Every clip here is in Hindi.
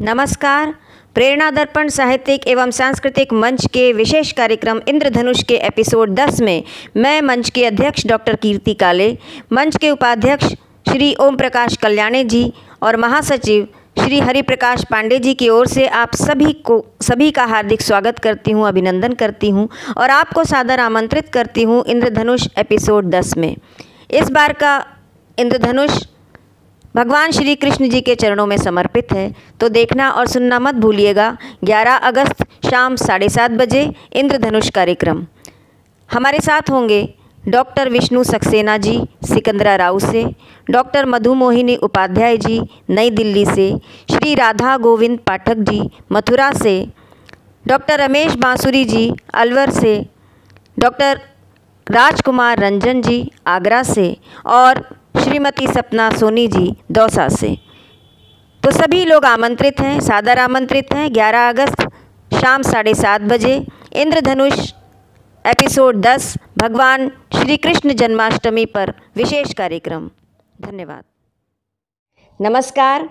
नमस्कार। प्रेरणा दर्पण साहित्यिक एवं सांस्कृतिक मंच के विशेष कार्यक्रम इंद्रधनुष के एपिसोड 10 में मैं मंच की अध्यक्ष डॉक्टर कीर्ति काले, मंच के उपाध्यक्ष श्री ओम प्रकाश कल्याणे जी और महासचिव श्री हरिप्रकाश पांडे जी की ओर से आप सभी का हार्दिक स्वागत करती हूँ, अभिनंदन करती हूँ और आपको सादर आमंत्रित करती हूँ इंद्रधनुष एपिसोड 10 में। इस बार का इंद्रधनुष भगवान श्री कृष्ण जी के चरणों में समर्पित है, तो देखना और सुनना मत भूलिएगा। 11 अगस्त शाम 7:30 बजे इंद्रधनुष कार्यक्रम। हमारे साथ होंगे डॉक्टर विष्णु सक्सेना जी सिकंदराराव से, डॉक्टर मधुमोहिनी उपाध्याय जी नई दिल्ली से, श्री राधा गोविंद पाठक जी मथुरा से, डॉक्टर रमेश बांसुरी जी अलवर से, डॉक्टर राजकुमार रंजन जी आगरा से और श्रीमती सपना सोनी जी दौसा से। तो सभी लोग आमंत्रित हैं, सादर आमंत्रित हैं। 11 अगस्त शाम 7:30 बजे इंद्रधनुष एपिसोड 10 भगवान श्री कृष्ण जन्माष्टमी पर विशेष कार्यक्रम। धन्यवाद। नमस्कार।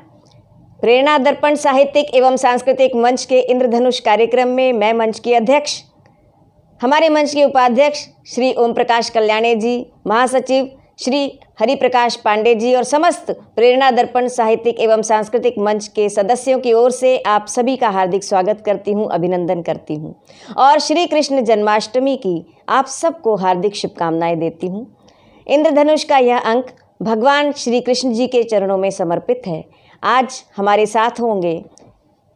प्रेरणा दर्पण साहित्यिक एवं सांस्कृतिक मंच के इंद्रधनुष कार्यक्रम में मैं मंच की अध्यक्ष, हमारे मंच के उपाध्यक्ष श्री ओम प्रकाश कल्याणे जी, महासचिव श्री हरिप्रकाश पांडे जी और समस्त प्रेरणा दर्पण साहित्यिक एवं सांस्कृतिक मंच के सदस्यों की ओर से आप सभी का हार्दिक स्वागत करती हूं, अभिनंदन करती हूं और श्री कृष्ण जन्माष्टमी की आप सबको हार्दिक शुभकामनाएं देती हूं। इंद्रधनुष का यह अंक भगवान श्री कृष्ण जी के चरणों में समर्पित है। आज हमारे साथ होंगे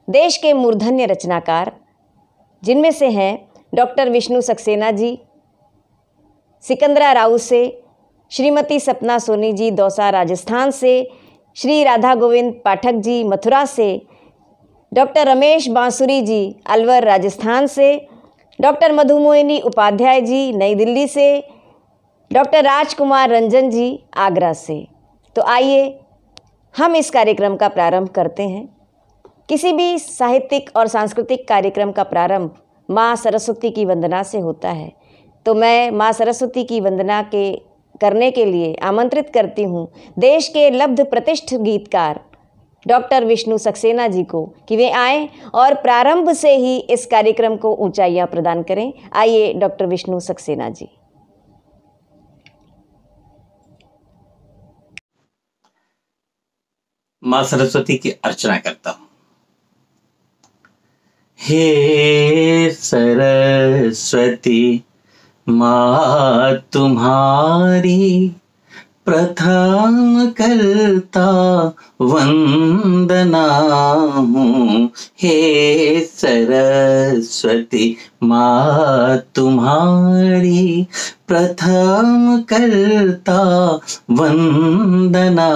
देश के मूर्धन्य रचनाकार, जिनमें से हैं डॉक्टर विष्णु सक्सेना जी सिकंदराराव से, श्रीमती सपना सोनी जी दौसा राजस्थान से, श्री राधा गोविंद पाठक जी मथुरा से, डॉक्टर रमेश बांसुरी जी अलवर राजस्थान से, डॉक्टर मधुमोहिनी उपाध्याय जी नई दिल्ली से, डॉक्टर राजकुमार रंजन जी आगरा से। तो आइए हम इस कार्यक्रम का प्रारंभ करते हैं। किसी भी साहित्यिक और सांस्कृतिक कार्यक्रम का प्रारंभ माँ सरस्वती की वंदना से होता है, तो मैं माँ सरस्वती की वंदना करने के लिए आमंत्रित करती हूँ देश के लब्ध प्रतिष्ठित गीतकार डॉक्टर विष्णु सक्सेना जी को कि वे आएं और प्रारंभ से ही इस कार्यक्रम को ऊंचाइयां प्रदान करें। आइए डॉक्टर विष्णु सक्सेना जी। माँ सरस्वती की अर्चना करता हूँ। हे सरस्वती माँ तुम्हारी प्रथम करता वंदना हूँ। हे सरस्वती माँ तुम्हारी प्रथम करता वंदना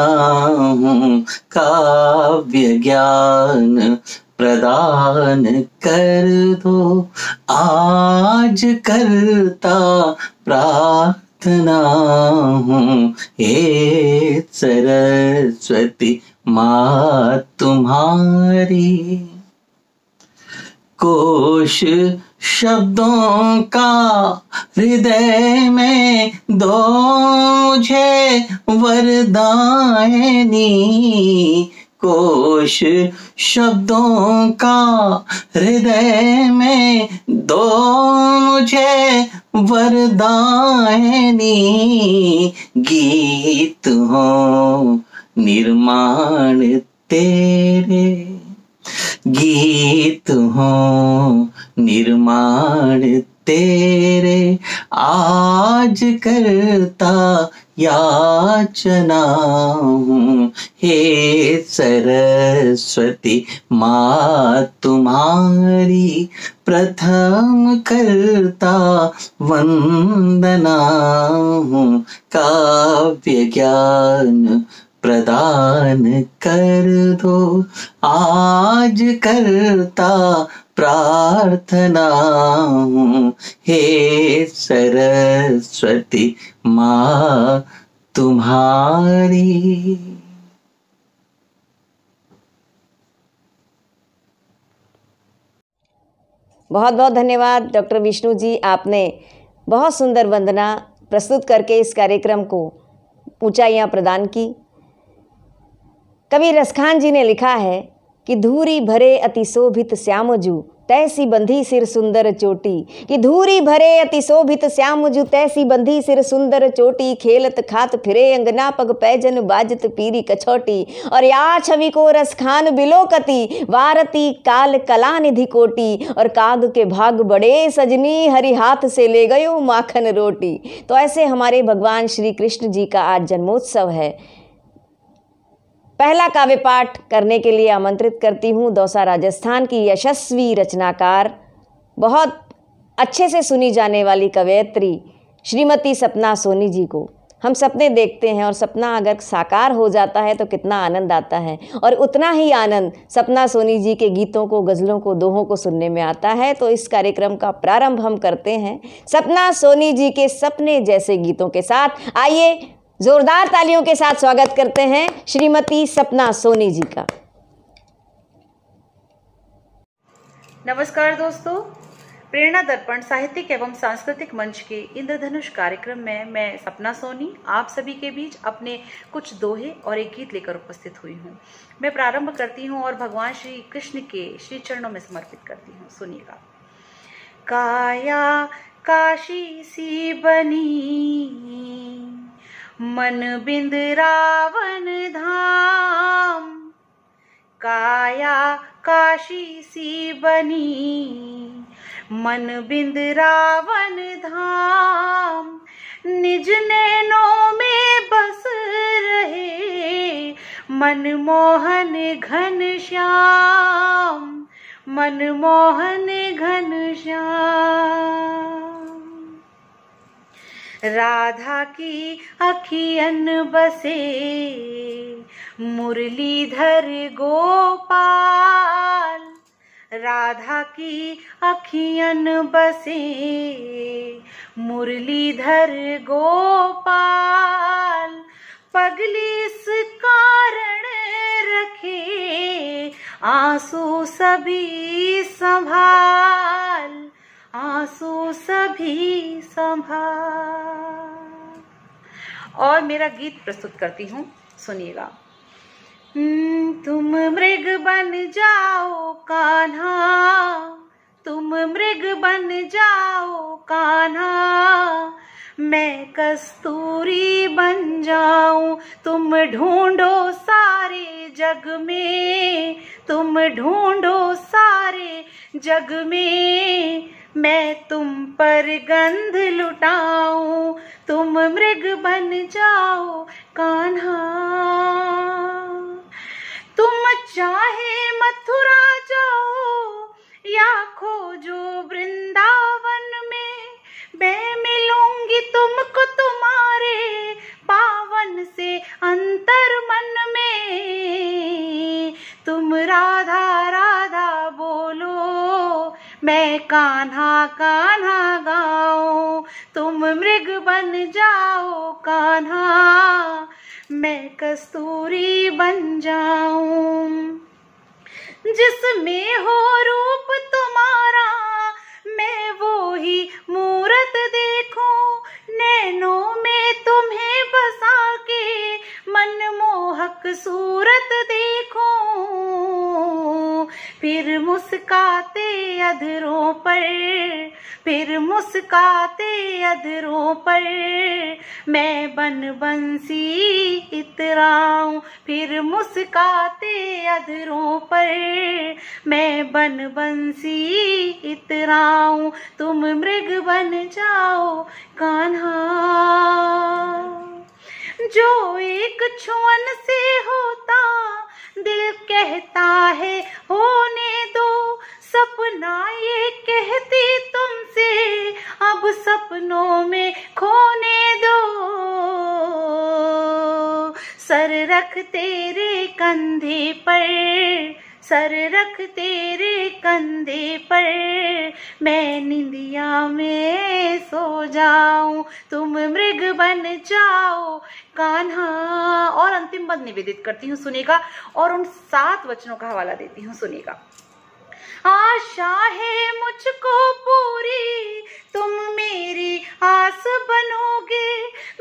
हूँ। काव्य ज्ञान प्रदान कर दो आज करता प्रार्थना हूँ। हे सरस्वती माँ तुम्हारी कोश शब्दों का हृदय में दो मुझे वरदायनी। कोश शब्दों का हृदय में दो मुझे वरदायनी। गीत हो निर्माण तेरे, गीत हो निर्माण तेरे आज करता याचना हूँ। हे सरस्वती माँ तुम्हारी प्रथम करता वंदना हूँ। काव्य ज्ञान प्रदान कर दो आज करता प्रार्थना हूँ। हे सरस्वती माँ तुम्हारी। बहुत बहुत धन्यवाद डॉक्टर विष्णु जी, आपने बहुत सुंदर वंदना प्रस्तुत करके इस कार्यक्रम को ऊंचाइयां प्रदान की। कवि रसखान जी ने लिखा है कि धूरी भरे अति शोभित श्यामजू तैसी बंधी सिर सुंदर चोटी, कि धूरी भरे अति शोभित श्यामजू तैसी बंधी सिर सुंदर चोटी, खेलत खात फिरे अंगना पग पैजन बाजत पीरी कछौटी, और या छवि को रस खान बिलोकती वारती काल कला निधि कोटी, और काग के भाग बड़े सजनी हरि हाथ से ले गयो माखन रोटी। तो ऐसे हमारे भगवान श्री कृष्ण जी का आज जन्मोत्सव है। पहला काव्य पाठ करने के लिए आमंत्रित करती हूँ दौसा राजस्थान की यशस्वी रचनाकार, बहुत अच्छे से सुनी जाने वाली कवयित्री श्रीमती सपना सोनी जी को। हम सपने देखते हैं और सपना अगर साकार हो जाता है तो कितना आनंद आता है, और उतना ही आनंद सपना सोनी जी के गीतों को, गज़लों को, दोहों को सुनने में आता है। तो इस कार्यक्रम का प्रारंभ हम करते हैं सपना सोनी जी के सपने जैसे गीतों के साथ। आइए जोरदार तालियों के साथ स्वागत करते हैं श्रीमती सपना सोनी जी का। नमस्कार दोस्तों, प्रेरणा दर्पण साहित्यिक एवं सांस्कृतिक मंच के इंद्रधनुष कार्यक्रम में मैं सपना सोनी आप सभी के बीच अपने कुछ दोहे और एक गीत लेकर उपस्थित हुई हूँ। मैं प्रारंभ करती हूँ और भगवान श्री कृष्ण के श्री चरणों में समर्पित करती हूँ। सुनिएगा। काया काशी सी बनी मन बिंद रावण धाम, काया काशी सी बनी मन बिंद रावण धाम, निज नैनों में बस रहे मनमोहन घन श्याम, मनमोहन घन श्याम। राधा की अखियन बसे मुरलीधर गोपाल, राधा की अखियन बसे मुरलीधर गोपाल, पगली इस कारण रखे आंसू सभी संभाल, आंसू सभी संभाल। और मेरा गीत प्रस्तुत करती हूँ, सुनिएगा। तुम मृग बन जाओ कान्हा, तुम मृग बन जाओ कान्हा, मैं कस्तूरी बन जाऊं। तुम ढूंढो सारे जग में, तुम ढूंढो सारे जग में, मैं तुम पर गंध लुटाऊं। तुम मृग बन जाओ कान्हा, तुम चाहे मथुरा जाओ या खोजो वृंदावन में, मैं मिलूंगी तुमको तुम्हारे पावन से अंतर मन में। तुम राधा राधा बोलो, मैं कान्हा कान्हा गाऊं। तुम मृग बन जाओ कान्हा, मैं कस्तूरी बन जाऊं। जिसमें हो रूप तुम्हारा मैं वो ही मूरत देखूं, नैनों में तुम्हें बसा के मनमोहक सूरत देखूं। फिर मुस्काते अधरों पर, फिर मुस्काते अधरों पर मैं बन बंसी इतराऊं। फिर मुस्काते अधरों पर मैं बन बंसी इतराऊं। तुम मृग बन जाओ कान्हा, जो एक छुअन से होता दिल कहता है होने दो। सपना ये कहती तुमसे अब सपनों में खोने दो। सर रख तेरे कंधे पर, सर रख तेरे कंधे पर, मैं निंदिया में सो जाऊं। तुम मृग बन जाओ कान्हा। और अंतिम पद निवेदित करती हूँ, सुनेगा, और उन 7 वचनों का हवाला देती हूँ, सुनेगा। आशा है मुझको पूरी, तुम मेरी आस बनोगे।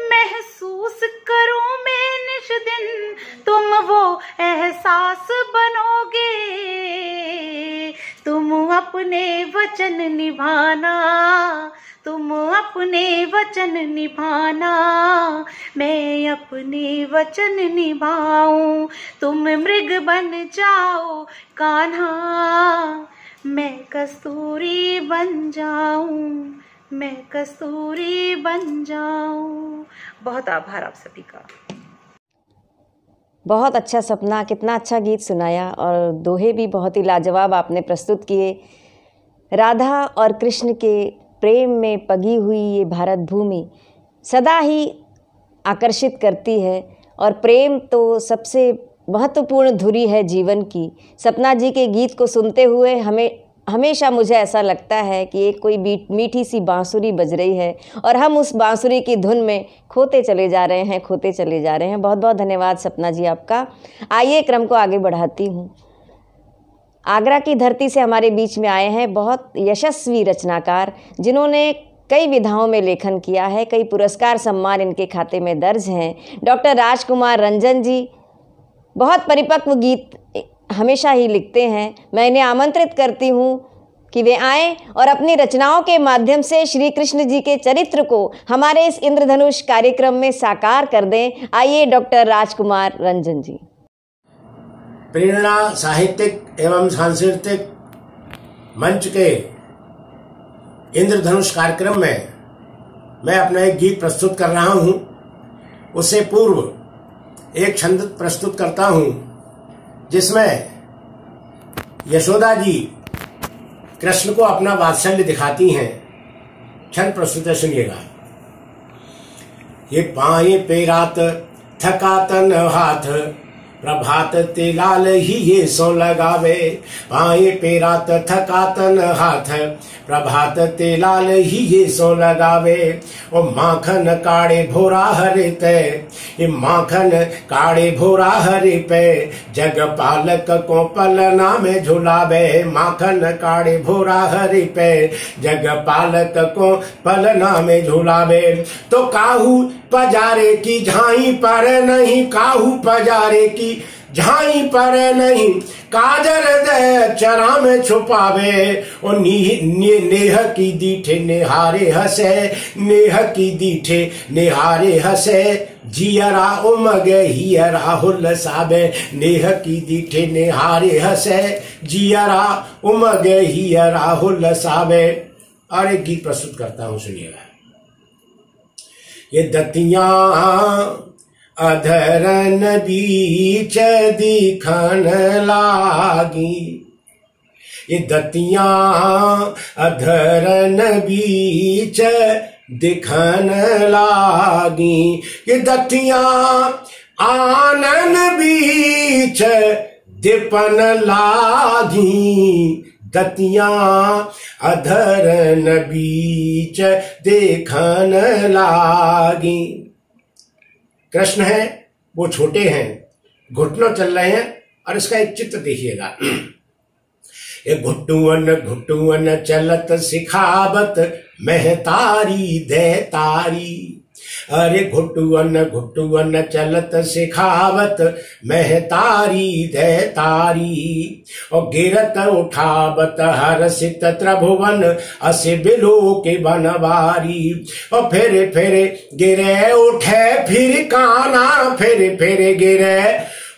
महसूस करूं मैं निश दिन, तुम वो एहसास बनोगे। तुम अपने वचन निभाना, तुम अपने वचन निभाना, मैं अपने वचन निभाऊं। तुम मृग बन जाओ कान्हा, मैं कस्तूरी बन जाऊं, मैं कस्तूरी बन जाऊं। बहुत आभार आप सभी का। बहुत अच्छा सपना, कितना अच्छा गीत सुनाया और दोहे भी बहुत ही लाजवाब आपने प्रस्तुत किए। राधा और कृष्ण के प्रेम में पगी हुई ये भारत भूमि सदा ही आकर्षित करती है और प्रेम तो सबसे महत्वपूर्ण धुरी है जीवन की। सपना जी के गीत को सुनते हुए हमेशा मुझे ऐसा लगता है कि एक कोई मीठी सी बांसुरी बज रही है और हम उस बांसुरी की धुन में खोते चले जा रहे हैं, खोते चले जा रहे हैं। बहुत बहुत धन्यवाद सपना जी आपका। आइए क्रम को आगे बढ़ाती हूँ। आगरा की धरती से हमारे बीच में आए हैं बहुत यशस्वी रचनाकार, जिन्होंने कई विधाओं में लेखन किया है, कई पुरस्कार सम्मान इनके खाते में दर्ज हैं। डॉक्टर राजकुमार रंजन जी बहुत परिपक्व गीत हमेशा ही लिखते हैं। मैं इन्हें आमंत्रित करती हूँ कि वे आएँ और अपनी रचनाओं के माध्यम से श्री कृष्ण जी के चरित्र को हमारे इस इंद्रधनुष कार्यक्रम में साकार कर दें। आइए डॉक्टर राजकुमार रंजन जी। प्रेरणा साहित्यिक एवं सांस्कृतिक मंच के इंद्रधनुष कार्यक्रम में मैं अपना एक गीत प्रस्तुत कर रहा हूं। उससे पूर्व एक छंद प्रस्तुत करता हूं जिसमें यशोदा जी कृष्ण को अपना वात्सल्य दिखाती हैं। छंद प्रस्तुत है, सुनिएगा। ये पाए पे रात थका तन हाथ, प्रभात ते लाल ही ये सो लगावे। पाए पे रात थका तन हाथ, प्रभात ते लाल ही ये सो लगावे। ओ माखन काड़े भोरा हरे ते, ये माखन काड़े भोरा हरे पे, जग पालक को पलना में झुलावे। माखन काड़े भोरा हरे पे, जग पालक को पलना में झुलावे। तो काहू पजारे की झाई पर नहीं, काहू पजारे की झाई पर नहीं, काजल दे चरा में छुपावे। और नेह की दीठे निहारे हसे, नेह की दीठे निहारे हसे, जियरा उमगे हियरा हुलसावे। नेह की दीठे निहारे हसे, जियरा उमगे हियरा हुलसावे। और एक गीत प्रस्तुत करता हूं, सुनिएगा। ये दतियां अधरन बीच दिखन लागी, ये दतियां अधरन बीच दिखन लागी। ये दतियां आनन बीच दिपन लागी, दतियां अधरन बीच देखन लागी। कृष्ण है, वो छोटे हैं, घुटनों चल रहे हैं। और इसका एक चित्र देखिएगा। ये घुटुअन चलत सिखावत महतारी दे तारी। अरे घुटुअन चलत सिखावत महतारी दे तारी। और गिरत उठावत हरसित त्रिभुवन असे बिलो के बनवारी। और फेरे फेरे गिरे उठे फिर काना, फेरे फेरे गिरे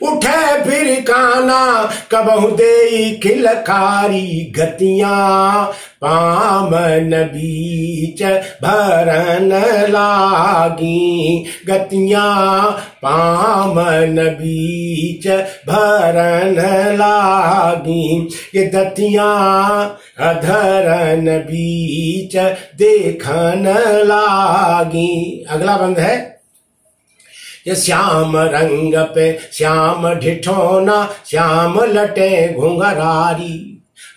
उठे फिर काना, कबहु देई खिलकारी। गतियां पामन बीच भरन लागी, गतियां पामन बीच भरन लागी। ये दतियां अधरन बीच देखन लागी। अगला बंद है। ये श्याम रंग पे श्याम ढिठोना, श्याम लटे घुंघरारी।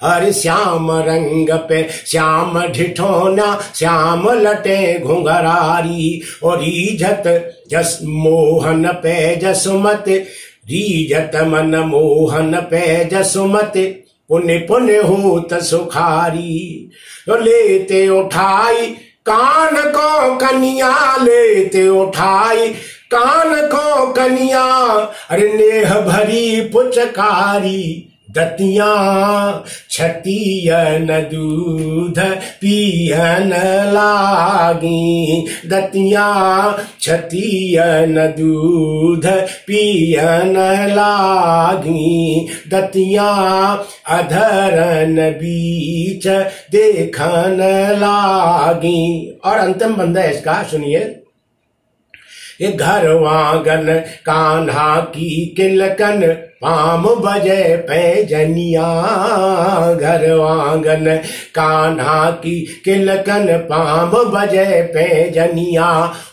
अरे श्याम रंग पे श्याम ढिठोना, श्याम लटे घुंघरारी। और रीझत जस मोहन पे जसुमत, रीझत मन मोहन पे जसुमत, पुण्य पुण्य होत सुखारी। तो लेते उठाई कान को कनिया, लेते उठाई कान को कनिया, अरे नेह भरी पुचकारी। दतियां छतियन दूध पियन लागी, दतियां छतियन दूध पियन लागी, दतियां अधरन बीच देखन लागी। और अंतिम बंदा है इसका, सुनिए। ये घर वांगन कान्हा की किलकन, पाम बजे पैजनिया। घर वांगन कान्हा की किलकन, पाम बजे पैजनिया।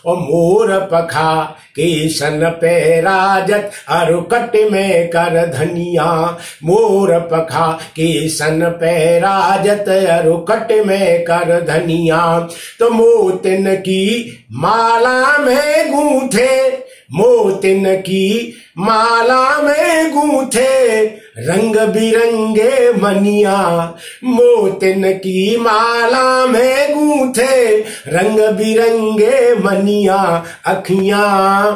और मोर पखा केसन पे राजत, अरुकट में कर धनिया। मोर पखा केसन पे राजत, अरुकट में कर धनिया। तो मोतिन की माला में गूंथे, मोतिन की माला में गूंथे रंग बिरंगे मनिया। मोतिन की माला में गूंथे रंग बिरंगे मनिया। अखियां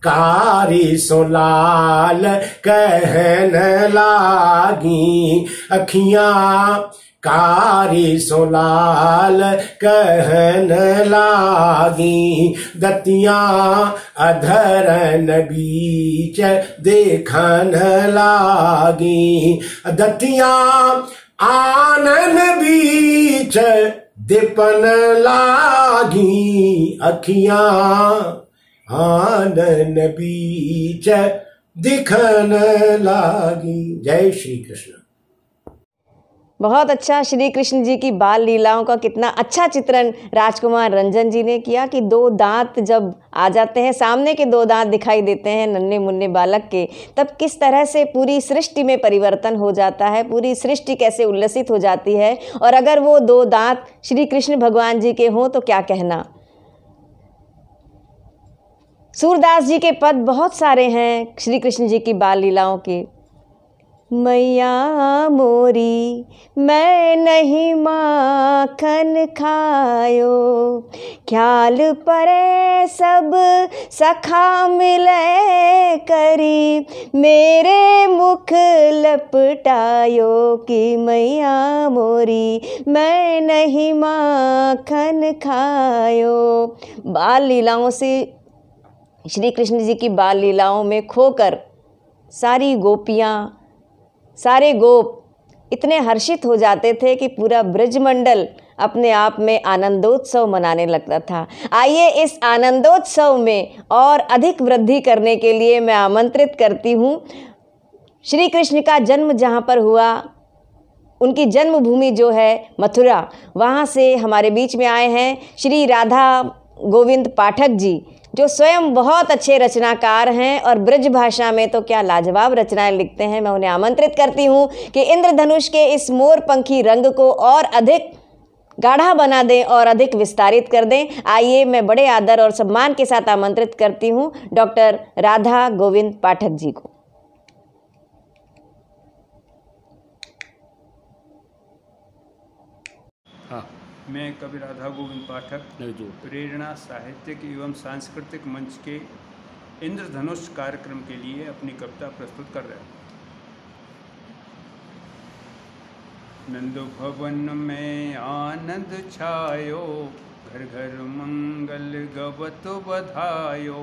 कारी सो लाल कहन लागी, अखियां कारी सो लाल कहन लागी। दतियां अधरन बीच देखन लागी, दतियां आनन बीच दिपन लागी। अखियां आनन बीच दिखन लागी। जय श्री कृष्ण। बहुत अच्छा, श्री कृष्ण जी की बाल लीलाओं का कितना अच्छा चित्रण राजकुमार रंजन जी ने किया कि दो दांत जब आ जाते हैं, सामने के दो दांत दिखाई देते हैं नन्हे मुन्ने बालक के, तब किस तरह से पूरी सृष्टि में परिवर्तन हो जाता है, पूरी सृष्टि कैसे उल्लसित हो जाती है। और अगर वो दो दांत श्री कृष्ण भगवान जी के हों तो क्या कहना। सूरदास जी के पद बहुत सारे हैं श्री कृष्ण जी की बाल लीलाओं के। मैया मोरी मैं नहीं माखन खायो, ख्याल परे सब सखा मिले करी, मेरे मुख लपटायो कि मैया मोरी मैं नहीं माखन खायो। बाल लीलाओं से, श्री कृष्ण जी की बाल लीलाओं में खोकर सारी गोपियाँ, सारे गोप इतने हर्षित हो जाते थे कि पूरा ब्रजमंडल अपने आप में आनंदोत्सव मनाने लगता था। आइए इस आनंदोत्सव में और अधिक वृद्धि करने के लिए मैं आमंत्रित करती हूँ श्री कृष्ण का जन्म जहाँ पर हुआ, उनकी जन्मभूमि जो है मथुरा, वहाँ से हमारे बीच में आए हैं श्री राधा गोविंद पाठक जी, जो स्वयं बहुत अच्छे रचनाकार हैं और ब्रज भाषा में तो क्या लाजवाब रचनाएं लिखते हैं। मैं उन्हें आमंत्रित करती हूँ कि इंद्रधनुष के इस मोरपंखी रंग को और अधिक गाढ़ा बना दें और अधिक विस्तारित कर दें। आइए मैं बड़े आदर और सम्मान के साथ आमंत्रित करती हूँ डॉक्टर राधा गोविंद पाठक जी को। मैं कवि राधा गोविंद पाठक प्रेरणा साहित्यिक एवं सांस्कृतिक मंच के इंद्रधनुष कार्यक्रम के लिए अपनी कविता प्रस्तुत कर रहा हूँ। नंद भवन में आनंद छायो, घर घर मंगल गवत बधायो,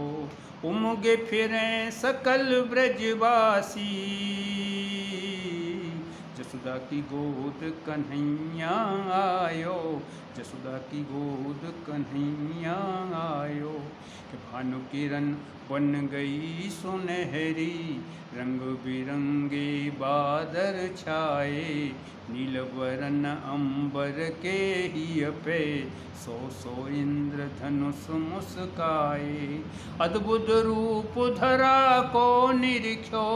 उमगे फिरें सकल ब्रजवासी, जसुदा की गोद कन्हैया आयो, जसुदा की गोद कन्हैया आयो। कि भानु किरण बन गई सुनहरी, रंग बिरंगे बादल छाए, नीलवरन अंबर के ही पे, सो सो इंद्रधनुष मुस्काए। अद्भुत रूप धरा को निरीक्षो,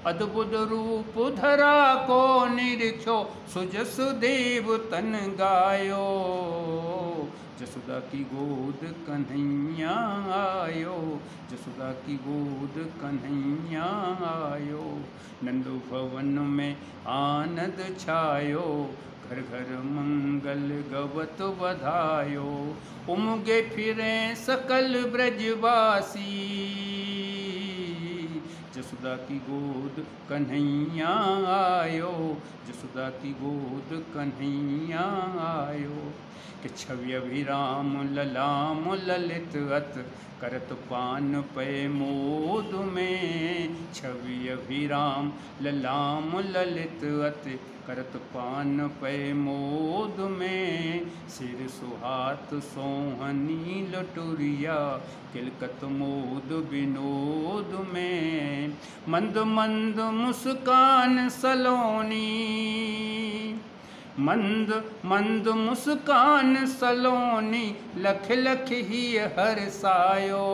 अद्भुत रूप धरा को निरीक्षो, सुजस देव तन गायो। जसोदा की गोद कन्हैया आयो, जसोदा की गोद कन्हैया आयो। नंद भवन में आनंद छायो, घर घर मंगल गवत बधायो। उमगे फिरे सकल ब्रजवासी, जसोदा की गोद कन्हैया आयो, जसोदा की गोद कन्हैया आयो। कि छवि अभिराम ललाम ललित अत, करत पान पे मोद में। छवि अभिराम ललाम ललित अत, करत पान पे मोद में। सिर सुहात सोहनी लटुरिया, किलकत मोद विनोद में। मंद मंद मुस्कान सलोनी, मंद मंद मुस्कान सलोनी, लख लख ही हर्षायो।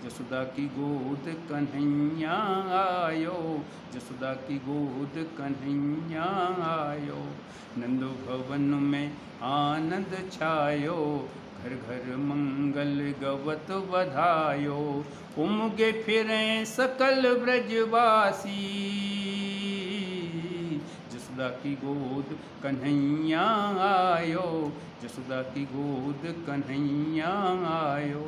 जसोदा की गोद कन्हैया आयो, जसोदा की गोद कन्हैया आयो। नंद भवन में आनंद छायो, घर घर मंगल गवत बधायो। उमगे फिरे सकल ब्रजवासी, जसोदा की गोद कन्हैया आयो, जसोदा की गोद कन्हैया आयो।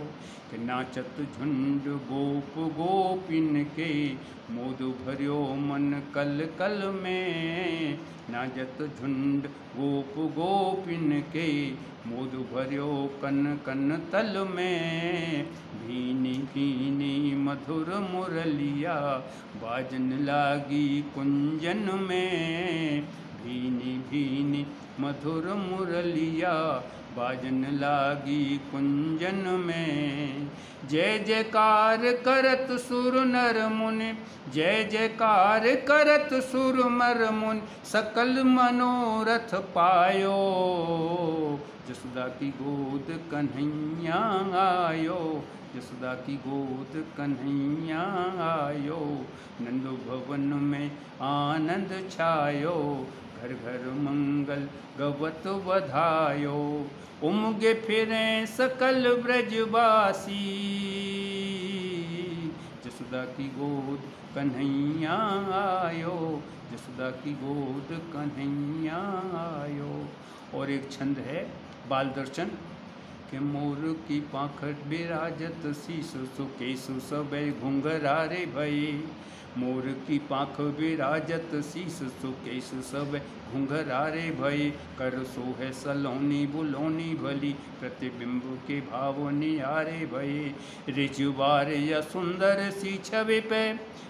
कि नाचत झुंड गोप गोपिन के, मोद भरियो मन कल कल में। नाचत झुंड गोप गोपिन के, मोद भरियो कन कन तल में। भीनी भीनी मधुर मुरलिया, बाजन लागी कुंजन में। भीनी भीनी मधुर मुरलिया, बाजन लागी कुंजन में। जय जयकार करत सुर नर मुनि, जय जयकार करत सुर नर मुनि, सकल मनोरथ पायो। जसोदा की गोद कन्हैया आयो, जसोदा की गोद कन्हैया आयो। नंद भवन में आनंद छायो, घर घर मंगल गवत बधायो। उमगे फिरे सकल ब्रजवासी, जसोदा की गोद कन्हैया आयो, जसोदा की गोद कन्हैया आयो। और एक छंद है बाल दर्शन के मोर की पाखट बिराजत शीस सुकेश सबे घुंघरारे भये। मोर की पाख बिराजत शीस सुकेश सब घुंघरारे भये। कर सोहे सलोनी बुलोनी भली, प्रतिबिंब के भाव निहारे भये। रिजुबार या सुंदर सी छवि पे,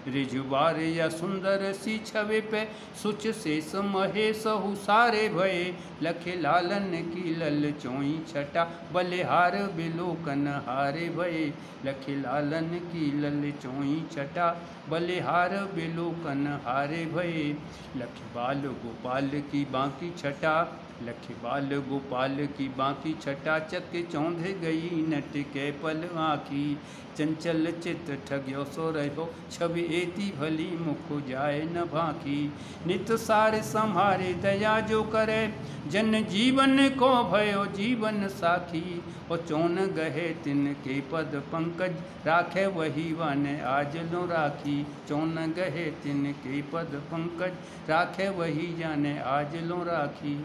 रिजुबार या सुंदर सी छवि पे, सुच शेष महेश हुसारे भये। लखे लालन की लल चोई छटा, बलिहार बिलोकन हारे भये। लखे लालन की लल चोई छटा, बलिहार बिलोकन हारे भये। लख बाल गोपाल की बांकी छटा, लख बाल गोपाल की बांकी छटा। चक चौंध गई नट के पल आँखी, चंचल चित ठग्यो सो रहो। छवि एती भली मुख जाए न भांखी। नित सार संहारे दया जो करे, जन जीवन को भयो जीवन साखी। और चौन गहे तिन के पद पंकज, राखे वही वन आज लो राखी। चौन गहे तिन के पद पंकज, राखे वही जाने आज लो राखी।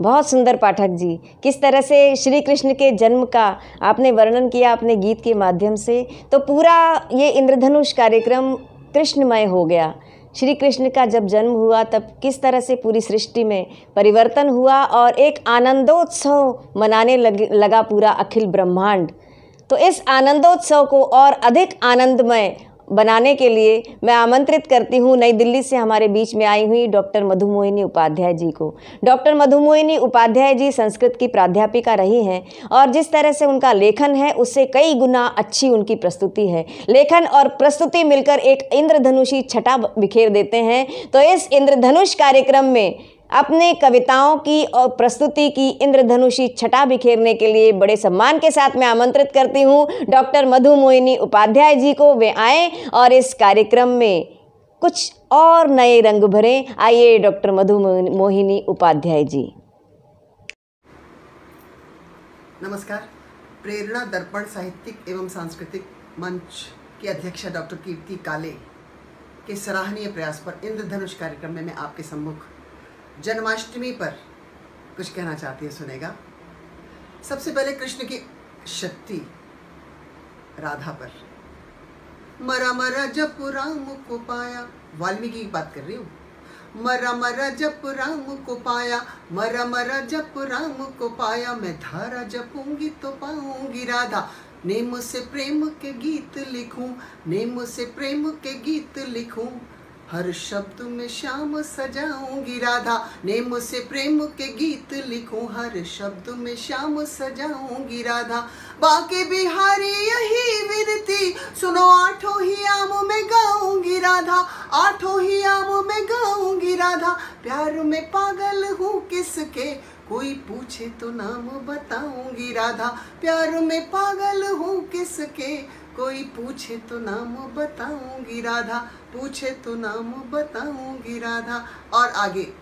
बहुत सुंदर पाठक जी, किस तरह से श्री कृष्ण के जन्म का आपने वर्णन किया अपने गीत के माध्यम से। तो पूरा ये इंद्रधनुष कार्यक्रम कृष्णमय हो गया। श्री कृष्ण का जब जन्म हुआ तब किस तरह से पूरी सृष्टि में परिवर्तन हुआ और एक आनंदोत्सव मनाने लगा पूरा अखिल ब्रह्मांड। तो इस आनंदोत्सव को और अधिक आनंदमय बनाने के लिए मैं आमंत्रित करती हूँ नई दिल्ली से हमारे बीच में आई हुई डॉक्टर मधुमोहिनी उपाध्याय जी को। डॉक्टर मधुमोहिनी उपाध्याय जी संस्कृत की प्राध्यापिका रही हैं और जिस तरह से उनका लेखन है उससे कई गुना अच्छी उनकी प्रस्तुति है। लेखन और प्रस्तुति मिलकर एक इंद्रधनुषी छटा बिखेर देते हैं। तो इस इंद्रधनुष कार्यक्रम में अपने कविताओं की और प्रस्तुति की इंद्रधनुषी छटा बिखेरने के लिए बड़े सम्मान के साथ मैं आमंत्रित करती हूँ डॉक्टर मधुमोहिनी उपाध्याय जी को। वे आएँ और इस कार्यक्रम में कुछ और नए रंग भरें। आइए डॉक्टर मधुमोहिनी उपाध्याय जी। नमस्कार। प्रेरणा दर्पण साहित्यिक एवं सांस्कृतिक मंच की अध्यक्षा डॉक्टर कीर्ति काले के सराहनीय प्रयास पर इंद्रधनुष कार्यक्रम में मैं आपके सम्मुख जन्माष्टमी पर कुछ कहना चाहती हूँ, सुनेगा। सबसे पहले कृष्ण की शक्ति राधा पर। मरा मरा जप राम को पाया, वाल्मीकि की बात कर रही हूँ। मरा मरा जप राम को पाया, मरा मरा जप राम को पाया, मैं धारा जपूंगी तो पाऊंगी राधा। नेम से प्रेम के गीत लिखूं, नेम से प्रेम के गीत लिखूं, हर शब्द में श्याम सजाऊंगी राधा। नेम से प्रेम के गीत लिखूं, हर शब्द में श्याम सजाऊंगी राधा। बाके बिहारी यही विनती सुनो, आठों ही आम में गाऊंगी राधा, आठों ही आम में गाऊंगी राधा। प्यार में पागल हूँ किसके, कोई पूछे तो नाम बताऊंगी राधा। प्यार में पागल हूँ किसके, कोई पूछे तो नाम बताऊंगी राधा, पूछे तो नाम बताऊंगी राधा। और आगे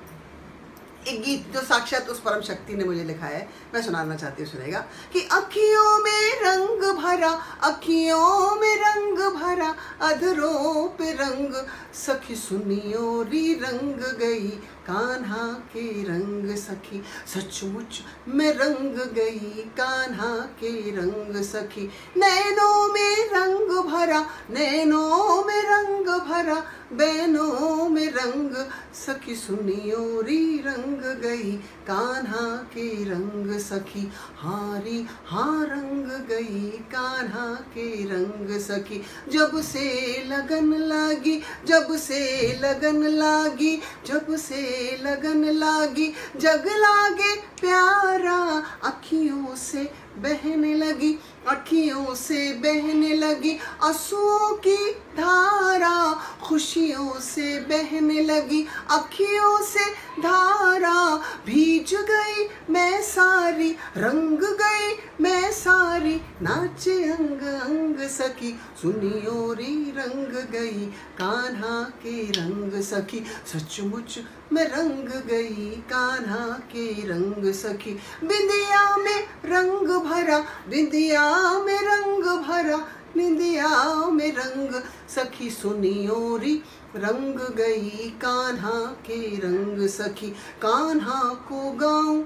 एक गीत जो साक्षात उस परम शक्ति ने मुझे लिखा है, मैं सुनाना चाहती हूँ, सुनेगा। कि अखियों में रंग भरा, अखियों में रंग भरा, अधरों पे रंग, सखी सुनियो री रंग गई कान्हा के रंग सखी। सचमुच में रंग गई कान्हा के रंग सखी। नैनों में रंग भरा, नैनों में रंग भरा, बैनों में रंग, सखी सुनियो री रंग गई कान्हा के रंग सखी। हारी हाँ रंग गई कान्हा के रंग सखी। जब से लगन लागी, जब से लगन लागी, जब से लगन लागी, जग लागे प्यारा, अखियों से बहने लगी, अखियों से बहने लगी आंसुओं की धारा, खुशियों से बहने लगी अखियों से धारा। भीज गई मैं सारी, रंग गई मैं सारी, नाचे अंग अंग सखी, सुनियो री रंग गई कान्हा के रंग सखी। सचमुच में रंग गई कान्हा के रंग सखी। बिंदिया में रंग भरा, बिंदिया में रंग भरा, बिंदिया में रंग, सखी सुनियो री रंग गई कान्हा के रंग सखी। कान्हा को गाऊं,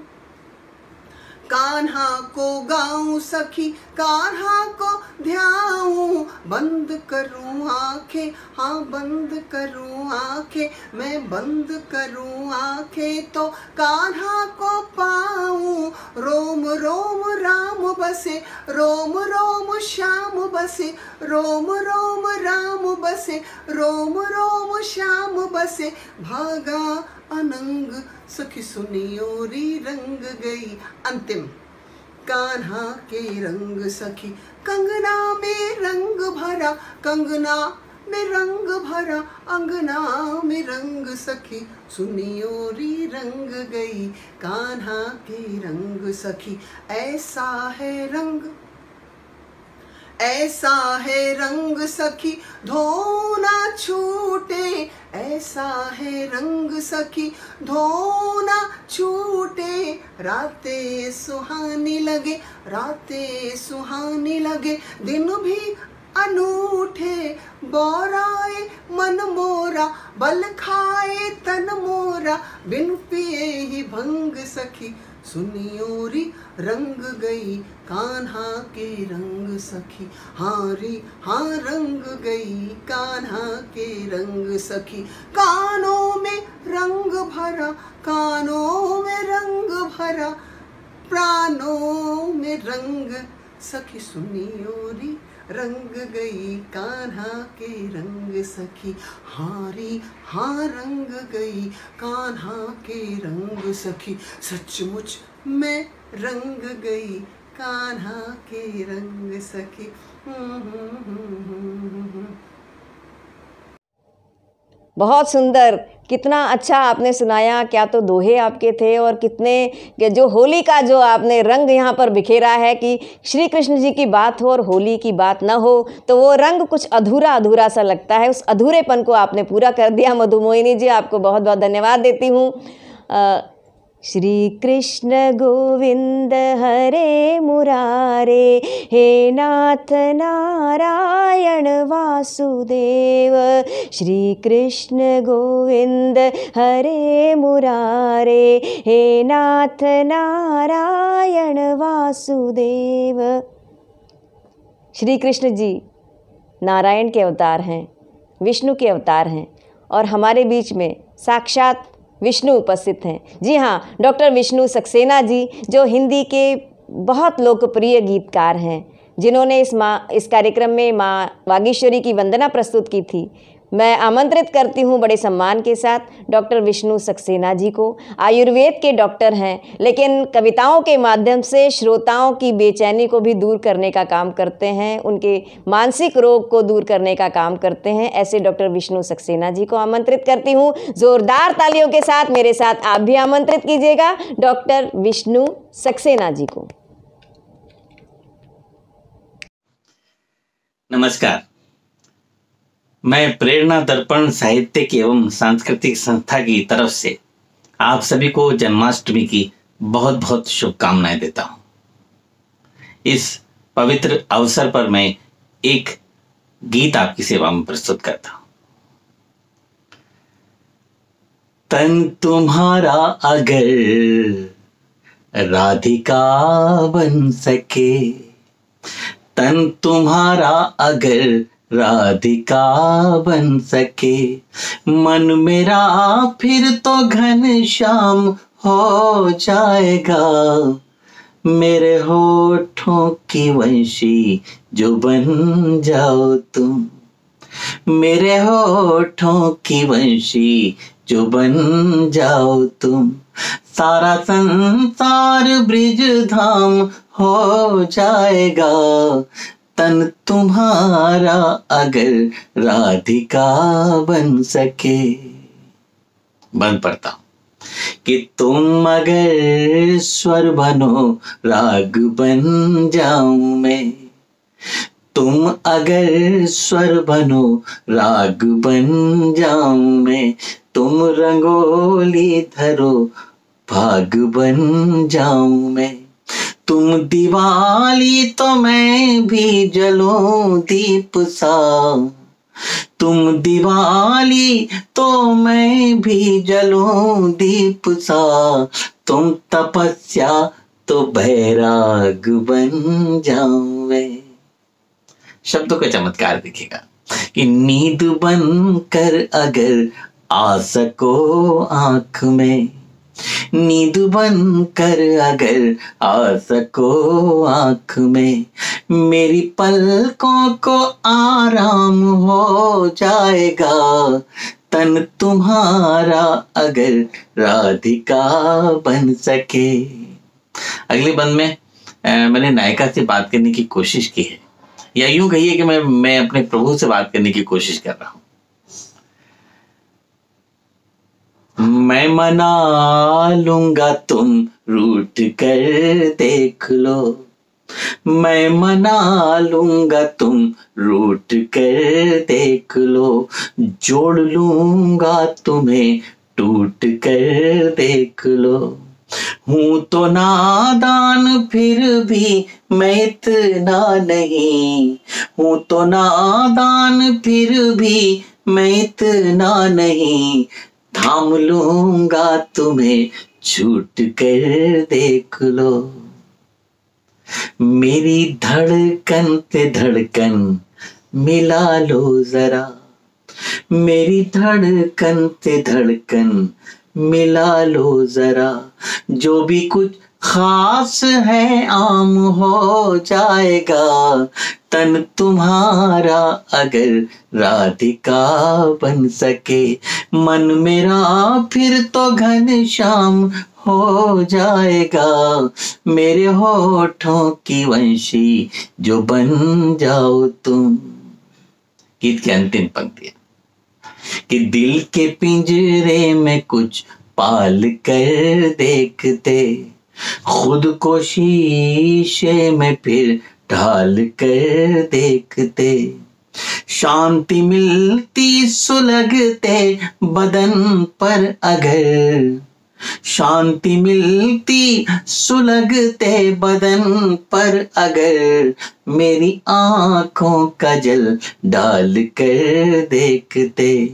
कान्हा को गाऊं सखी, कान्हा को ध्याऊं, बंद करूं आंखें, हाँ बंद करूं आंखें, मैं बंद करूं आंखें तो कान्हा को पाऊं। रोम रोम राम बसे, रोम रोम श्याम बसे, रोम रोम राम बसे, रोम रोम श्याम बसे, भागा अनंग, सखी सुनियो री रंग गई। अंतिम, कान्हा के रंग सखी। कंगना में रंग भरा, कंगना में रंग भरा, अंगना में रंग सखी, सुनियो री रंग गई कान्हा के रंग सखी। ऐसा है रंग, ऐसा है रंग सखी, धोना छूटे, ऐसा है रंग सखी, धोना छूटे। रातें सुहानी लगे, रातें सुहानी लगे, दिन भी अनूठे। बोराए मन मोरा, बल खाए तन मोरा, बिन पिए ही भंग सखी, सुनियो री रंग गई कान्हा के रंग सखी। हारी हाँ रंग गई कान्हा के रंग सखी। कानों में रंग भरा, कानों में रंग भरा, प्राणों में रंग, सखी सुनियो री रंग गई कान्हा के रंग सखी। हारी हाँ रंग गई कान्हा के रंग सखी। सचमुच में रंग गई कान्हा के रंग सखी। बहुत सुंदर, कितना अच्छा आपने सुनाया। क्या तो दोहे आपके थे, और कितने जो होली का जो आपने रंग यहाँ पर बिखेरा है कि श्री कृष्ण जी की बात हो और होली की बात ना हो तो वो रंग कुछ अधूरा अधूरा सा लगता है। उस अधूरेपन को आपने पूरा कर दिया। मधुमोहिनी जी, आपको बहुत बहुत धन्यवाद देती हूँ। श्री कृष्ण गोविंद हरे मुरारे, हे नाथ नारायण वासुदेव। श्री कृष्ण गोविंद हरे मुरारे, हे नाथ नारायण वासुदेव। श्री कृष्ण जी नारायण के अवतार हैं, विष्णु के अवतार हैं और हमारे बीच में साक्षात विष्णु उपस्थित हैं। जी हाँ, डॉक्टर विष्णु सक्सेना जी जो हिंदी के बहुत लोकप्रिय गीतकार हैं, जिन्होंने इस कार्यक्रम में माँ वागीश्वरी की वंदना प्रस्तुत की थी। मैं आमंत्रित करती हूँ बड़े सम्मान के साथ डॉक्टर विष्णु सक्सेना जी को। आयुर्वेद के डॉक्टर हैं, लेकिन कविताओं के माध्यम से श्रोताओं की बेचैनी को भी दूर करने का काम करते हैं, उनके मानसिक रोग को दूर करने का काम करते हैं। ऐसे डॉक्टर विष्णु सक्सेना जी को आमंत्रित करती हूँ। जोरदार तालियों के साथ मेरे साथ आप भी आमंत्रित कीजिएगा डॉक्टर विष्णु सक्सेना जी को। नमस्कार, मैं प्रेरणा दर्पण साहित्यिक एवं सांस्कृतिक संस्था की तरफ से आप सभी को जन्माष्टमी की बहुत बहुत शुभकामनाएं देता हूं। इस पवित्र अवसर पर मैं एक गीत आपकी सेवा में प्रस्तुत करता हूं। तन तुम्हारा अगर राधिका बन सके, तन तुम्हारा अगर राधिका बन सके, मन मेरा फिर तो घनश्याम हो जाएगा। मेरे होठों की वंशी जो बन जाओ तुम, मेरे होठों की वंशी जो बन जाओ तुम, सारा संसार ब्रिज धाम हो जाएगा। तन तुम्हारा अगर राधिका बन सके। बन पड़ता हूं कि तुम अगर स्वर बनो राग बन जाऊं मैं, तुम अगर स्वर बनो राग बन जाऊं मैं, तुम रंगोली धरो भाग बन जाऊं मैं, तुम दिवाली तो मैं भी जलूं दीप सा, तुम दिवाली तो मैं भी जलूं दीप सा, तुम तपस्या तो बैराग बन जाऊं मैं। शब्दों का चमत्कार दिखेगा कि नींद बन कर अगर आ सको आंख में, नींद बन कर अगर आ सको आंख में, मेरी पलकों को आराम हो जाएगा। तन तुम्हारा अगर राधिका बन सके। अगले बंद में मैंने नायिका से बात करने की कोशिश की है, या यूं कहिए कि मैं अपने प्रभु से बात करने की कोशिश कर रहा हूं। मैं मना लूंगा तुम रूठ कर देख लो, मैं मना लूंगा तुम रूठ कर देख लो, जोड़ लूंगा तुम्हें टूट कर देख लो। हूं तो नादान फिर भी मैं इतना नहीं, हूं तो नादान फिर भी मैं इतना नहीं, थाम लूंगा तुम्हें छूट कर देख लो। मेरी धड़कन से धड़कन मिला लो जरा, मेरी धड़कन से धड़कन मिला लो जरा, जो भी कुछ खास है आम हो जाएगा। तन तुम्हारा अगर राधिका बन सके, मन मेरा फिर तो घनश्याम हो जाएगा। मेरे होठों की वंशी जो बन जाओ तुम। गीत की अंतिम पंक्ति कि दिल के पिंजरे में कुछ पाल कर देखते, खुद को शीशे में फिर ढाल कर देखते, शांति मिलती सुलगते बदन पर अगर, शांति मिलती सुलगते बदन पर अगर मेरी आंखों का जल डाल कर देखते,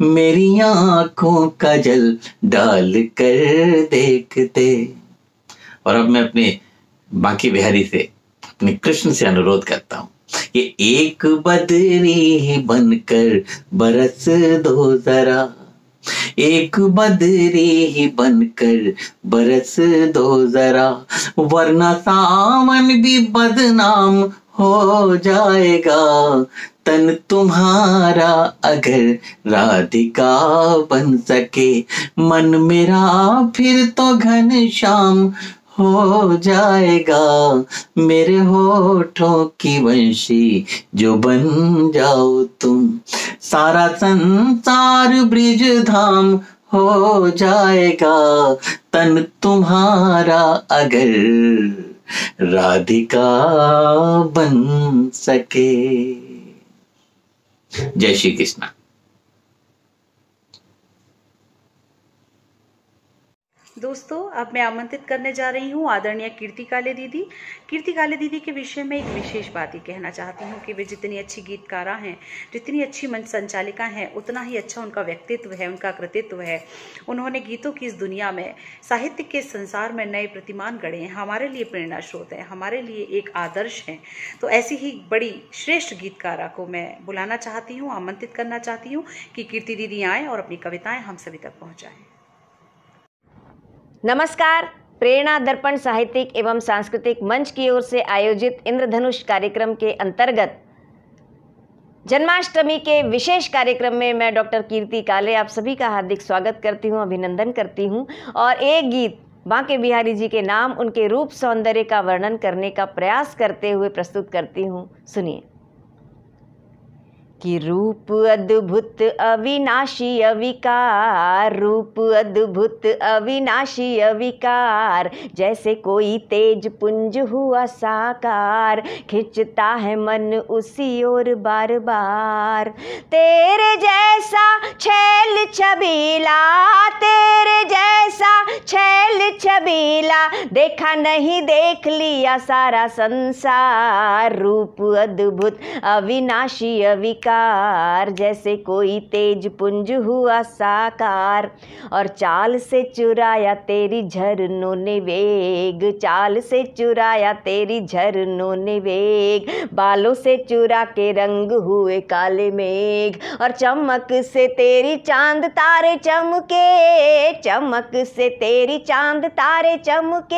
मेरी आंखों का जल डाल कर देखते। और अब मैं अपने बांके बिहारी से, अपने कृष्ण से अनुरोध करता हूँ कि एक बदरी बनकर बरस दो जरा, एक बदरी ही बनकर बरस दो जरा, वरना सावन भी बदनाम हो जाएगा। तन तुम्हारा अगर राधिका बन सके, मन मेरा फिर तो घनश्याम हो जाएगा। मेरे होठों की वंशी जो बन जाओ तुम, सारा संसार ब्रिज धाम हो जाएगा। तन तुम्हारा अगर राधिका बन सके। जय श्री कृष्ण। दोस्तों, अब मैं आमंत्रित करने जा रही हूँ आदरणीय कीर्ति काले दीदी। कीर्ति काले दीदी के विषय में एक विशेष बात ही कहना चाहती हूँ कि वे जितनी अच्छी गीतकारा हैं, जितनी अच्छी मंच संचालिका हैं, उतना ही अच्छा उनका व्यक्तित्व है, उनका कृतित्व है। उन्होंने गीतों की इस दुनिया में, साहित्य के संसार में नए प्रतिमान गढ़े हैं, हमारे लिए प्रेरणा स्रोत हैं, हमारे लिए एक आदर्श हैं। तो ऐसी ही बड़ी श्रेष्ठ गीतकारा को मैं बुलाना चाहती हूँ, आमंत्रित करना चाहती हूँ कि कीर्ति दीदी आएँ और अपनी कविताएं हम सभी तक पहुँचाएँ। नमस्कार। प्रेरणा दर्पण साहित्यिक एवं सांस्कृतिक मंच की ओर से आयोजित इंद्रधनुष कार्यक्रम के अंतर्गत जन्माष्टमी के विशेष कार्यक्रम में मैं डॉक्टर कीर्ति काले आप सभी का हार्दिक स्वागत करती हूं, अभिनंदन करती हूं और एक गीत बांके बिहारी जी के नाम, उनके रूप सौंदर्य का वर्णन करने का प्रयास करते हुए प्रस्तुत करती हूं। सुनिए। कि रूप अद्भुत अविनाशी अविकार, रूप अद्भुत अविनाशी अविकार, जैसे कोई तेज पुंज हुआ साकार, खिंचता है मन उसी ओर बार बार। तेरे जैसा छैल छबीला, तेरे जैसा छैल छबीला, देखा नहीं देख लिया सारा संसार। रूप अद्भुत अविनाशी अविकार, जैसे कोई तेज पुंज हुआ साकार। और चाल से चुराया तेरी झरनों ने वेग, चाल से चुराया तेरी झरनों ने वेग, बालों से चुरा के रंग हुए काले मेघ। और चमक से तेरी चांद तारे चमके, चमक से तेरी चांद तारे चमके,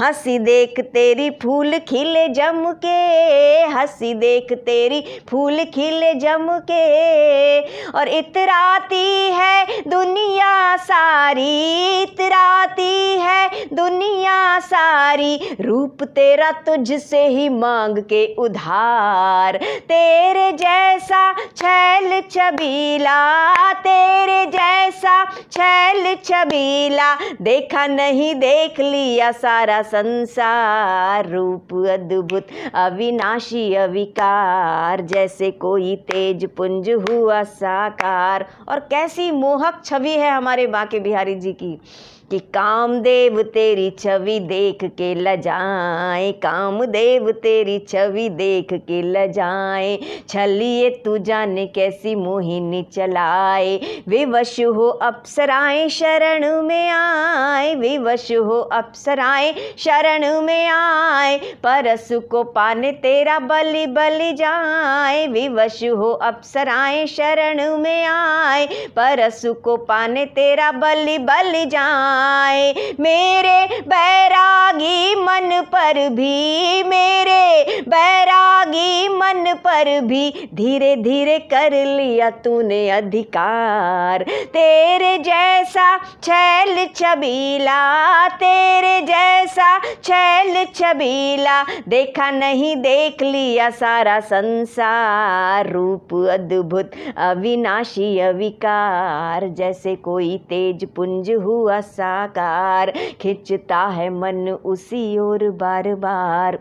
हंसी देख तेरी फूल खिले जम के, हंसी देख तेरी फूल खिले जम के। और इतराती है दुनिया सारी, इतराती है दुनिया सारी, रूप तेरा तुझसे ही मांग के उधार। तेरे जैसा छैल छबीला, तेरे जैसा छैल छबीला, देखा नहीं देख लिया सारा संसार। रूप अद्भुत अविनाशी अविकार, जैसे कोई तेज पुंज हुआ साकार। और कैसी मोहक छवि है हमारे बांके बिहारी जी की कि कामदेव तेरी छवि देख के लजाए, कामदेव तेरी छवि देख के लजाए, छलिए तू जाने कैसी मोहिनी चलाए। विवश हो अप्सराएं शरण में आए, विवश हो अप्सराएं शरण में आए, परस को पाने तेरा बलि बलि जाए। विवश हो अप्सराएं शरण में आए, परस को पाने तेरा बलि बलि जाए। मेरे बैरागी मन पर भी, मेरे बैरागी मन पर भी, धीरे धीरे कर लिया तूने अधिकार। तेरे जैसा छैल छबीला, तेरे जैसा छैल छबीला, देखा नहीं देख लिया सारा संसार। रूप अद्भुत अविनाशी अविकार, जैसे कोई तेज पुंज हुआ साकार, खिंचता है मन उसी ओर बार बार।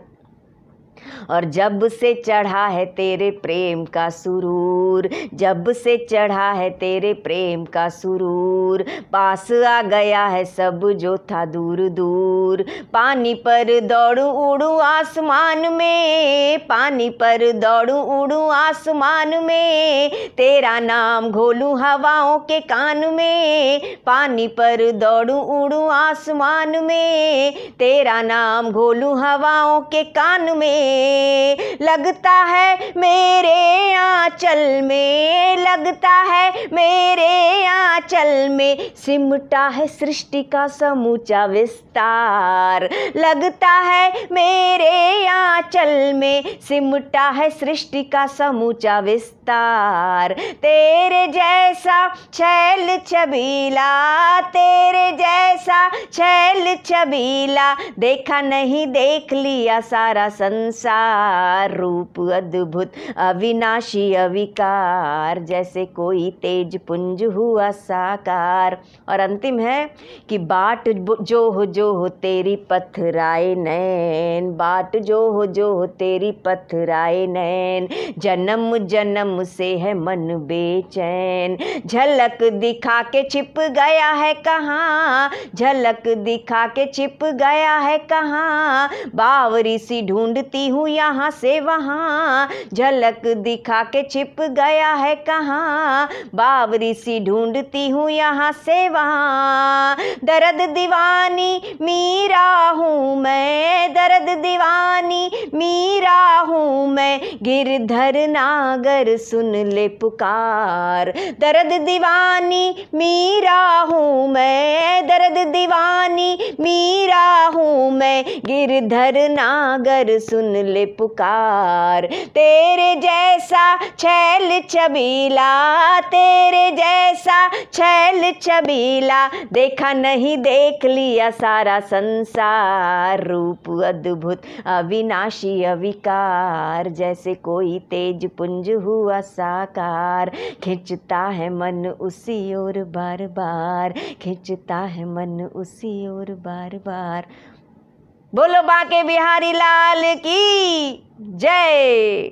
और जब से चढ़ा है तेरे प्रेम का सुरूर, जब से चढ़ा है तेरे प्रेम का सुरूर, पास आ गया है सब जो था दूर दूर। पानी पर दौड़ू उड़ू आसमान में, पानी पर दौड़ू उड़ू आसमान में, तेरा नाम घोलूं हवाओं के कान में। पानी पर दौड़ू उड़ू आसमान में, तेरा नाम घोलूं हवाओं के कान में। लगता है मेरे आंचल में, लगता है मेरे आंचल में, सिमटा है सृष्टि का समूचा विस्तार। लगता है मेरे आंचल में, सिमटा है सृष्टि का समूचा विस्तार। तेरे जैसा छैल छबीला, तेरे जैसा छैल छबीला, देखा नहीं देख लिया सारा संसार। रूप अद्भुत अविनाशी अविकार, जैसे कोई तेज पुंज हुआ साकार। और अंतिम है कि बाट जो हो तेरी पथराए नैन, बाट जो हो तेरी पथराए नैन, जन्म जन्म से है मन बेचैन। झलक दिखा के छिप गया है कहाँ, झलक दिखा के छिप गया है कहाँ, बावरी सी ढूंढती हूँ यहाँ से वहाँ। झलक दिखा के छिप गया है कहाँ, बावरी सी ढूंढती हूँ यहाँ से वहाँ। दर्द दीवानी मीरा हूँ मैं, दर्द दीवानी मीरा हूँ मैं, गिरधर नागर सुन ले पुकार। दर्द दीवानी मीरा हूँ मैं, दर्द दीवानी मीरा हूँ मैं, गिरधर नागर सुन ले पुकार। तेरे जैसा छैल छबीला, तेरे जैसा छैल छबीला, देखा नहीं देख लिया सारा संसार। रूप अद्भुत अविनाशी अविकार, जैसे कोई तेज पुंज हुआ साकार। खिंचता है मन उसी ओर बार बार, खिंचता है मन उसी ओर बार बार। बोलो बांके बिहारी लाल की जय।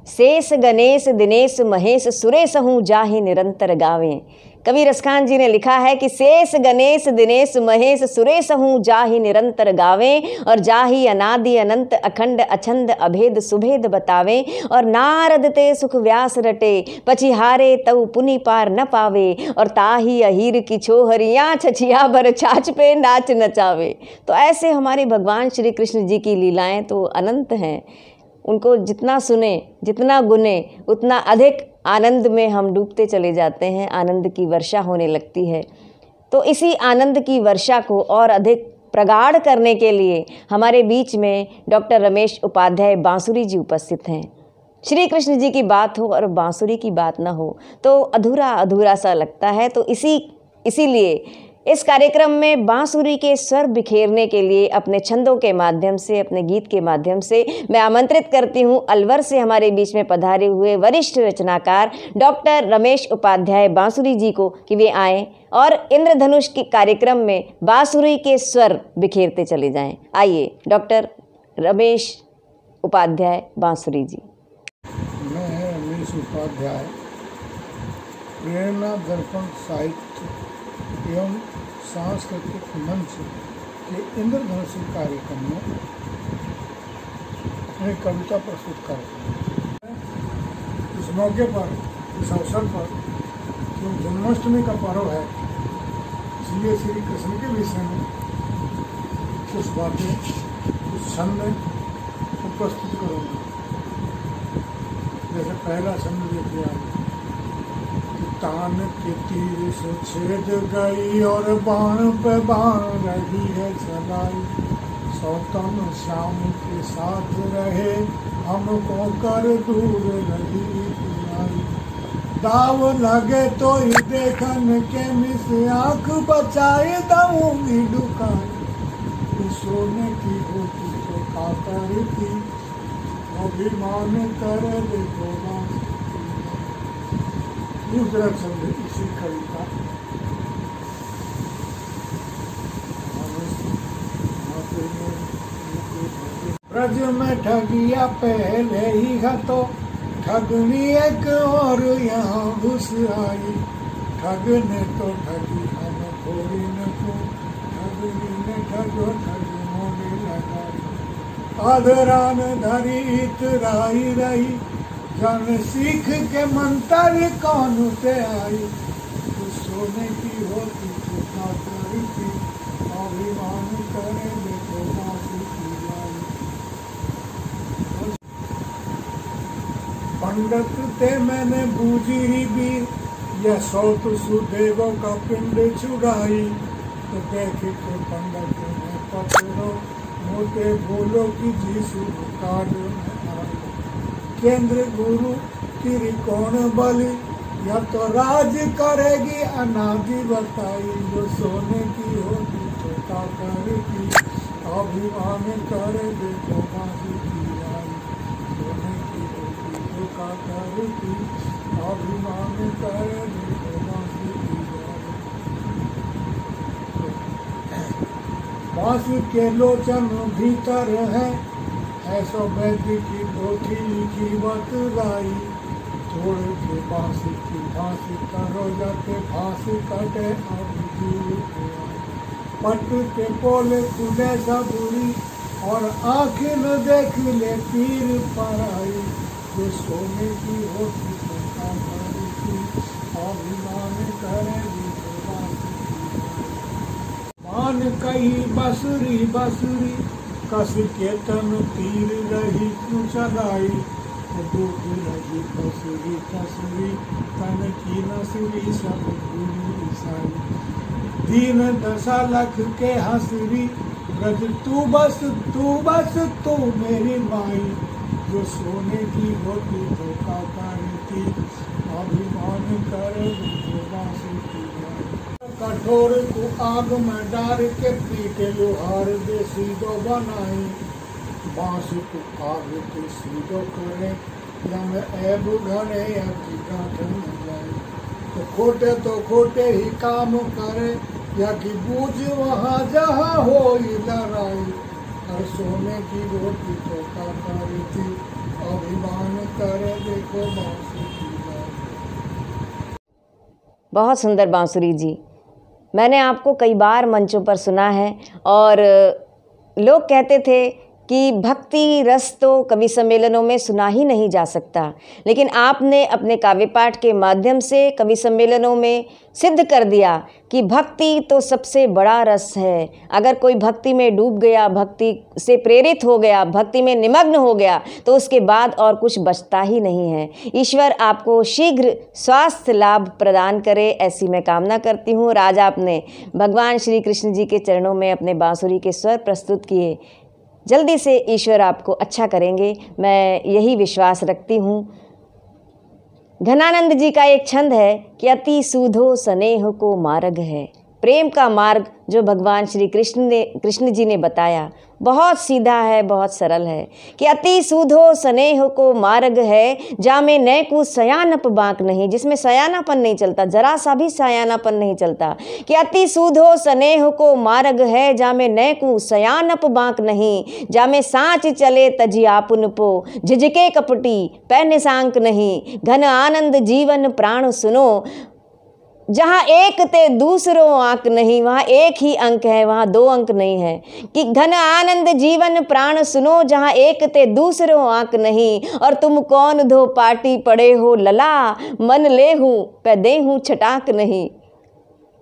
शेष गणेश दिनेश महेश सुरेश हूँ जाहि निरंतर गावें। कवि रसखान जी ने लिखा है कि शेष गणेश दिनेश महेश सुरेश हूँ जाहि निरंतर गावें, और जाहि अनादि अनंत अखंड अछंद अभेद सुभेद बतावें। और नारद ते सुख व्यास रटे, पछिहारे तऊ पुनि पार न पावे, और ताही अहीर की छोहरियाँ छछिया बर छाछ पे नाच नचावे। तो ऐसे हमारे भगवान श्री कृष्ण जी की लीलाएं तो अनंत हैं। उनको जितना सुने जितना गुने उतना अधिक आनंद में हम डूबते चले जाते हैं, आनंद की वर्षा होने लगती है। तो इसी आनंद की वर्षा को और अधिक प्रगाढ़ करने के लिए हमारे बीच में डॉक्टर रमेश उपाध्याय बांसुरी जी उपस्थित हैं। श्री कृष्ण जी की बात हो और बांसुरी की बात ना हो तो अधूरा अधूरा सा लगता है। तो इसीलिए इस कार्यक्रम में बांसुरी के स्वर बिखेरने के लिए अपने छंदों के माध्यम से, अपने गीत के माध्यम से मैं आमंत्रित करती हूँ अलवर से हमारे बीच में पधारे हुए वरिष्ठ रचनाकार डॉक्टर रमेश उपाध्याय बांसुरी जी को कि वे आएँ और इंद्रधनुष के कार्यक्रम में बांसुरी के स्वर बिखेरते चले जाएं। आइए डॉक्टर रमेश उपाध्याय बांसुरी जी। मैं रमेश उपाध्याय प्रेरणा दर्पण साहित्य एवं सांस्कृतिक मंच के इंद्रधनुष कार्यक्रम में अपनी कविता प्रस्तुत करते हैं। इस मौके पर, इस अवसर पर जो जन्माष्टमी का पर्व है, इसलिए श्री कृष्ण के विषय में कुछ बातें, कुछ छंद को प्रस्तुत करूँगा। जैसे पहला छंद देखिए आप। तान के तीर से छेद गई और बाण पे बाण रही है चलाई, सौतन श्याम के साथ रहे हमको कर दूर रही पिलाई। दाव लगे तो ही देखन के मिस आँख बचाए दाऊंगी दुकान। सोने की होती तो कातर की अभिमान कर देखो। दूसरा शब्द इसी कविता ब्रज में ठगिया पहले ही है तो ठगनी एक और यहाँ घुस आई। ठगने तो ठगी हम थोड़ी न को, ठगनी ने ठगो ठगी मोड़े लगाई। आदरान धरी इतराई रही, जन सीख के मंत्र कौन से आई। तो सोने की होती तो क्या करती, अभिमान करे देखो बासी की लाई। पंडित ते मैंने बूझी बीर, यह सौत सुदेवों का पिंड छुड़ाई। तो देख के पंडित ने पकड़ो, मोटे बोलो कि जीसु काट में आई। केंद्र गुरु त्रिकोण बलि, या तो राज करेगी अनादि बताई। जो सोने की होती तो का करती, अभिमान करे देखो बासी की लाई। सोने की होती तो का करती, अभिमान करे देखो बासी की लाई। बांसुरी के लोचन भीतर है, ऐसा वैद्य की पोथी लिखी बतलाई। तोड़ के बांसुरी की फांसी करो, जाते फांसी कटे अब जीव के आई। पट के पोले खुले सबूरी, और आँखें न देख ले पीर पर आई। जो सोने की होती तो का करती, अभिमान करे देखो बासी की लाई। मान कही बसुरी बसुरी, कस के तन तीर रही चलाई। दुख लगी बसुरी कसुरी, तन की नसुरी सब भूली साई। दीन दशा लख के हंसरी, ब्रज तू बस तू मेरी माई। जो सोने की होती तो का करती, अभिमान करे देखो बासी की लाई। कठोर को आग में डार के पीटे लोहार दे सीधो बनाई। बांस को आग के सीधो करे, जम ऐब घड़े अति गांठ न जाए। तो खोटे ही काम करे, या कि बूझ वहाँ जहाँ हो लड़ाई। हर सोने की रोटी तो का करती, अभिमान करे देखो बांसुरी की लाई। बहुत सुंदर बांसुरी जी, मैंने आपको कई बार मंचों पर सुना है। और लोग कहते थे कि भक्ति रस तो कवि सम्मेलनों में सुना ही नहीं जा सकता, लेकिन आपने अपने काव्य पाठ के माध्यम से कवि सम्मेलनों में सिद्ध कर दिया कि भक्ति तो सबसे बड़ा रस है। अगर कोई भक्ति में डूब गया, भक्ति से प्रेरित हो गया, भक्ति में निमग्न हो गया, तो उसके बाद और कुछ बचता ही नहीं है। ईश्वर आपको शीघ्र स्वास्थ्य लाभ प्रदान करे, ऐसी मैं कामना करती हूँ। और आज आपने भगवान श्री कृष्ण जी के चरणों में अपने बांसुरी के स्वर प्रस्तुत किए, जल्दी से ईश्वर आपको अच्छा करेंगे, मैं यही विश्वास रखती हूँ। घनानंद जी का एक छंद है कि अति सूधो स्नेह को मार्ग है। प्रेम का मार्ग जो भगवान श्री कृष्ण जी ने बताया बहुत सीधा है, बहुत सरल है कि अति सूधो स्नेह को मार्ग है, जामे नैकु सयानप बांक नहीं, जिसमें सयानापन नहीं चलता, जरा सा भी सयानापन नहीं चलता। कि अति सूधो स्नेह को मार्ग है, जामे नैकु सयानप बांक नहीं, जामे सांच चले तजियापुन पो, झिझके कपटी पैन सांक नहीं, घन आनंद जीवन प्राण सुनो, जहाँ एक ते दूसरों आंक नहीं, वहाँ एक ही अंक है, वहाँ दो अंक नहीं है। कि घन आनंद जीवन प्राण सुनो, जहाँ एक ते दूसरों आंक नहीं, और तुम कौन धो पाटी पड़े हो लला, मन ले हूँ पै दे हूँ छटाक नहीं।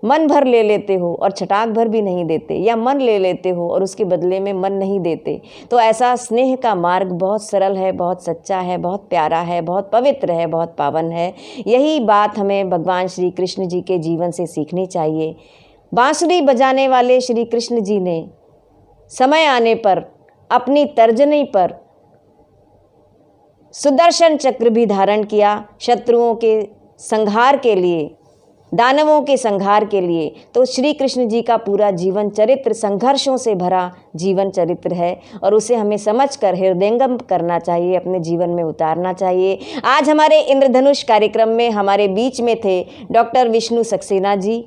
मन भर ले लेते हो और छटाक भर भी नहीं देते, या मन ले लेते हो और उसके बदले में मन नहीं देते। तो ऐसा स्नेह का मार्ग बहुत सरल है, बहुत सच्चा है, बहुत प्यारा है, बहुत पवित्र है, बहुत पावन है। यही बात हमें भगवान श्री कृष्ण जी के जीवन से सीखनी चाहिए। बांसुरी बजाने वाले श्री कृष्ण जी ने समय आने पर अपनी तर्जनी पर सुदर्शन चक्र भी धारण किया, शत्रुओं के संहार के लिए, दानवों के संहार के लिए। तो श्री कृष्ण जी का पूरा जीवन चरित्र संघर्षों से भरा जीवन चरित्र है, और उसे हमें समझकर हृदयंगम करना चाहिए, अपने जीवन में उतारना चाहिए। आज हमारे इंद्रधनुष कार्यक्रम में हमारे बीच में थे doctor Vishnu Saxena ji,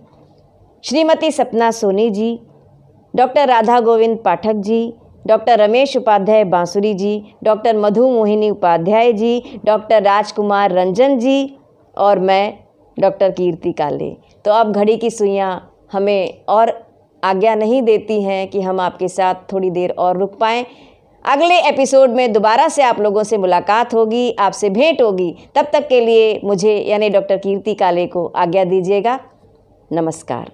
Shrimati Sapna Soni ji, doctor Radha Govind Pathak ji, doctor Ramesh Upadhyay बांसुरी जी, डॉक्टर मधु मोहिनी उपाध्याय जी, डॉक्टर राजकुमार रंजन जी और मैं डॉक्टर कीर्ति काले। तो अब घड़ी की सुइयां हमें और आज्ञा नहीं देती हैं कि हम आपके साथ थोड़ी देर और रुक पाएँ। अगले एपिसोड में दोबारा से आप लोगों से मुलाकात होगी, आपसे भेंट होगी। तब तक के लिए मुझे यानी डॉक्टर कीर्ति काले को आज्ञा दीजिएगा। नमस्कार।